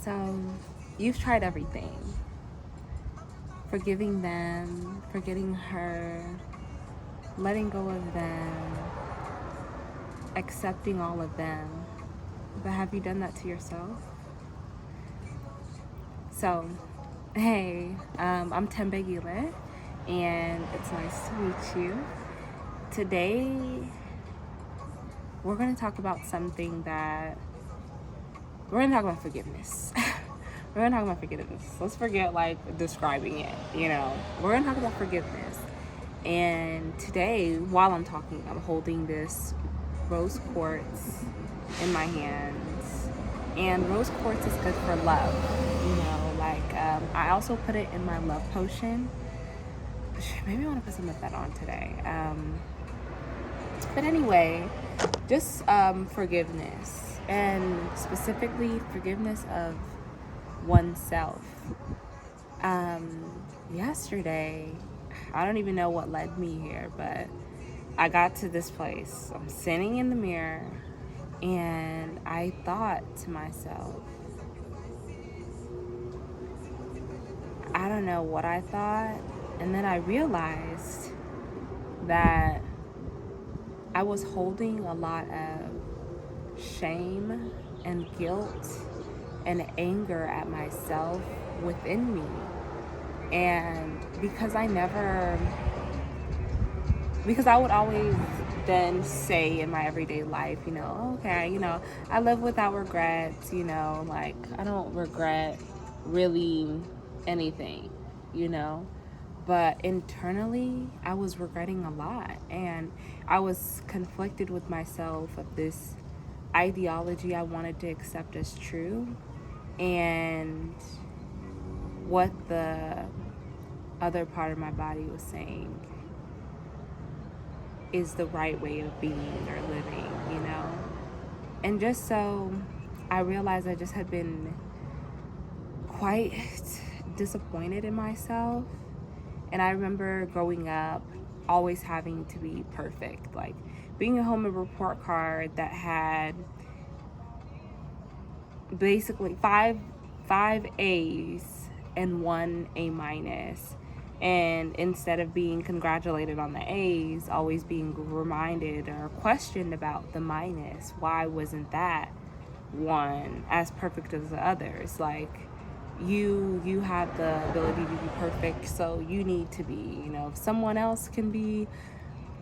So, you've tried everything. Forgiving them, forgetting her, letting go of them, accepting all of them. But have you done that to yourself? So, hey, I'm Tembe Gile, and it's nice to meet you. Today, we're going to talk about something that we're going to talk about forgiveness. We're going to talk about forgiveness. Let's forget like describing it, We're going to talk about forgiveness. And today, while I'm talking, I'm holding this rose quartz in my hands. And rose quartz is good for love, I also put it in my love potion. Maybe I want to put some of that on today. But anyway, just forgiveness, and specifically forgiveness of oneself. Yesterday, I don't even know what led me here, but I got to this place. I'm sitting in the mirror, and I thought to myself, I don't know what I thought, and then I realized that I was holding a lot of shame and guilt and anger at myself within me. And because I would always then say in my everyday life, okay, I live without regrets, I don't regret really anything, you know. But internally, I was regretting a lot, and I was conflicted with myself of this ideology I wanted to accept as true, and what the other part of my body was saying is the right way of being or living. And just so I realized I just had been quite disappointed in myself. And I remember growing up always having to be perfect, like being a home report card that had basically five A's and 1 A-. And instead of being congratulated on the A's, always being reminded or questioned about the minus. Why wasn't that one as perfect as the others? Like, you have the ability to be perfect, so you need to be, if someone else can be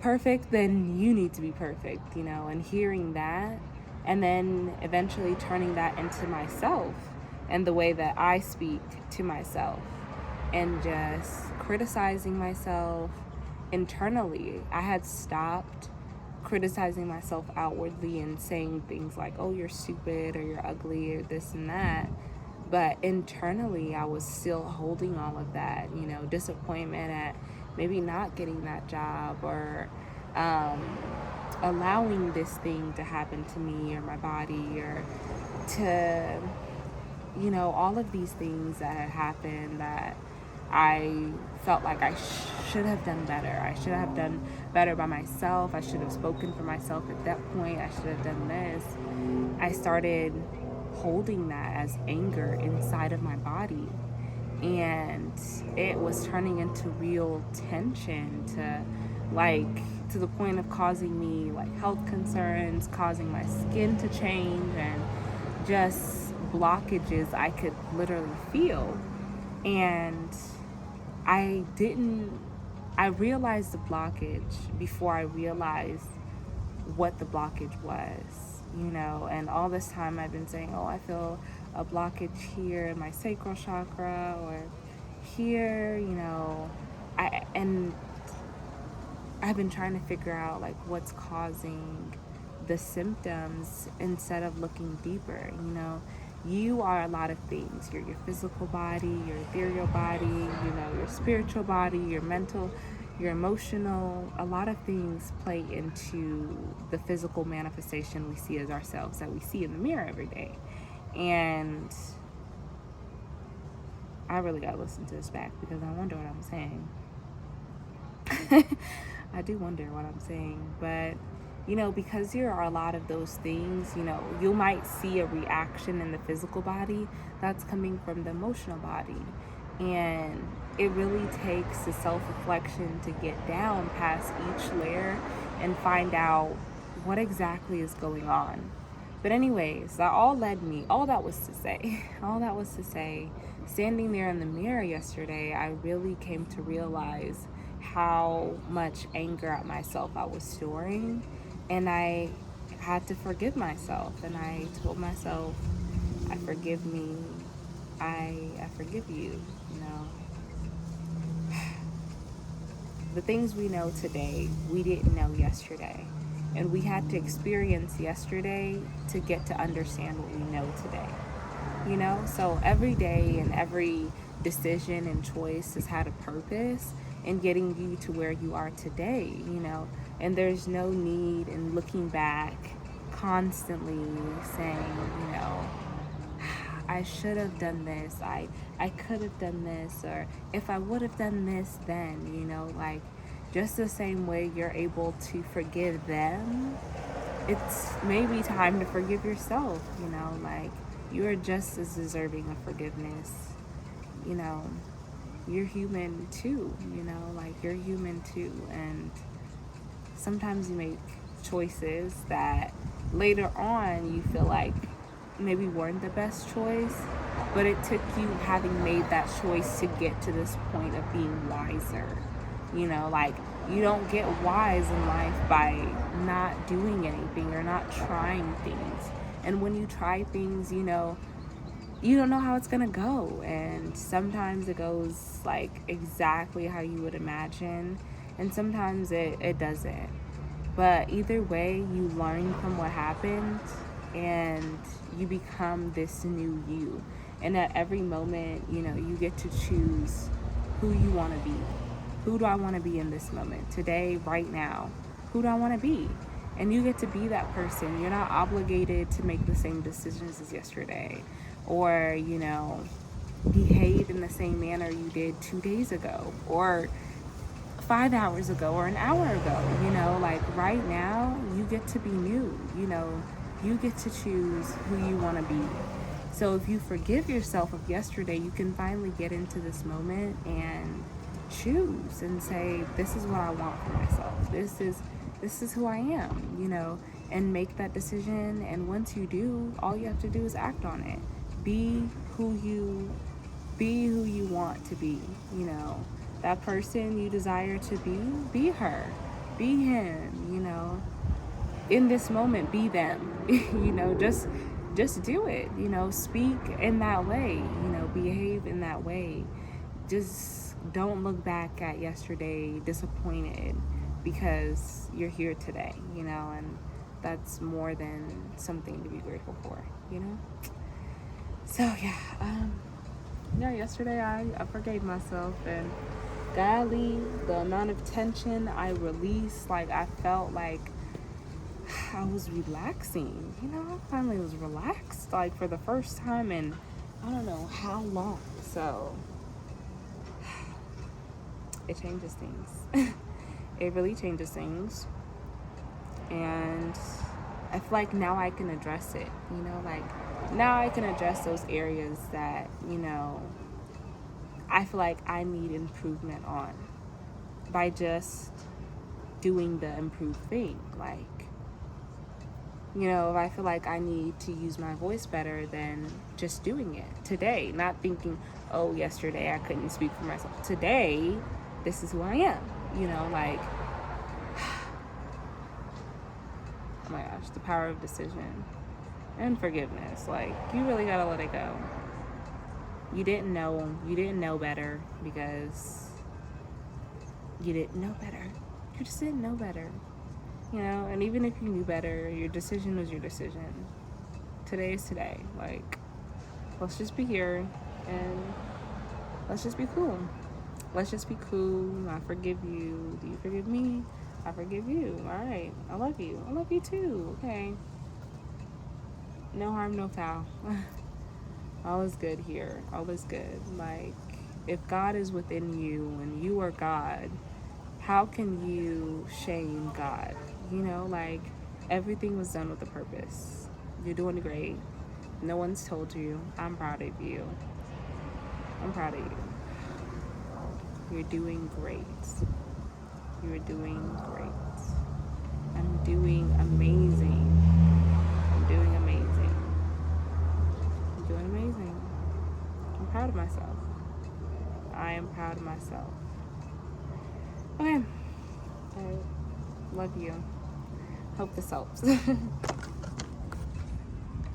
perfect, then you need to be perfect, and hearing that, and then eventually turning that into myself and the way that I speak to myself, and just criticizing myself internally. I had stopped criticizing myself outwardly and saying things like, oh, you're stupid, or you're ugly, or this and that. But internally, I was still holding all of that, disappointment at maybe not getting that job, or allowing this thing to happen to me or my body, or to, all of these things that had happened that I felt like I should have done better. I should have done better by myself. I should have spoken for myself at that point. I should have done this. I started holding that as anger inside of my body, and it was turning into real tension, to the point of causing me like health concerns, causing my skin to change, and just blockages I could literally feel. And I realized the blockage before I realized what the blockage was, and all this time I've been saying, oh, I feel a blockage here in my sacral chakra, or here, and I've been trying to figure out like what's causing the symptoms instead of looking deeper. You are a lot of things. You're your physical body, your ethereal body, your spiritual body, your mental, your emotional. A lot of things play into the physical manifestation we see as ourselves, that we see in the mirror every day. And I really gotta listen to this back, because I wonder what I'm saying. I do wonder what I'm saying. But because there are a lot of those things, you might see a reaction in the physical body that's coming from the emotional body. And it really takes a self-reflection to get down past each layer and find out what exactly is going on. But anyways, all that was to say, standing there in the mirror yesterday, I really came to realize how much anger at myself I was storing. And I had to forgive myself. And I told myself, I forgive me. I forgive you, The things we know today, we didn't know yesterday. And we had to experience yesterday to get to understand what we know today. So every day and every decision and choice has had a purpose in getting you to where you are today, And there's no need in looking back constantly saying, I should have done this, I could have done this, or if I would have done this then, just the same way you're able to forgive them, it's maybe time to forgive yourself, you are just as deserving of forgiveness. You're human too, you're human too. And sometimes you make choices that later on you feel like maybe weren't the best choice, but it took you having made that choice to get to this point of being wiser. You don't get wise in life by not doing anything or not trying things. And when you try things, you don't know how it's gonna go. And sometimes it goes like exactly how you would imagine, and sometimes it doesn't. But either way, you learn from what happened and you become this new you. And at every moment, you get to choose who you want to be. Who do I want to be in this moment? Today, right now. Who do I want to be? And you get to be that person. You're not obligated to make the same decisions as yesterday. Or, behave in the same manner you did 2 days ago. Or 5 hours ago. Or an hour ago. Right now, you get to be new. You get to choose who you want to be. So if you forgive yourself of yesterday, you can finally get into this moment and choose and say, this is what I want for myself. This is who I am, and make that decision. And once you do, all you have to do is act on it. Be who you want to be, that person you desire to be her, be him, in this moment, be them, just do it, speak in that way, behave in that way. Just don't look back at yesterday disappointed, because you're here today, and that's more than something to be grateful for, So yesterday I forgave myself, and golly, the amount of tension I released, I felt like I was relaxing, I finally was relaxed, for the first time in I don't know how long. So it changes things. It really changes things. And I feel like now I can address it, now I can address those areas that, I feel like I need improvement on by just doing the improved thing. If I feel like I need to use my voice better, then just doing it today, not thinking, oh, yesterday I couldn't speak for myself. Today, this is who I am, oh my gosh, the power of decision and forgiveness. You really gotta let it go. You didn't know better because you didn't know better. You just didn't know better. And even if you knew better, your decision was your decision. Today is today. Let's just be here and let's just be cool. Let's just be cool. I forgive you. Do you forgive me? I forgive you. All right. I love you. I love you too. Okay. No harm, no foul. All is good here. All is good. If God is within you and you are God, how can you shame God? Everything was done with a purpose. You're doing great. No one's told you. I'm proud of you. I'm proud of you. You're doing great. You're doing great. I'm doing amazing. I'm doing amazing. I'm doing amazing. I'm proud of myself. I am proud of myself. Okay. I love you. Hope this helps.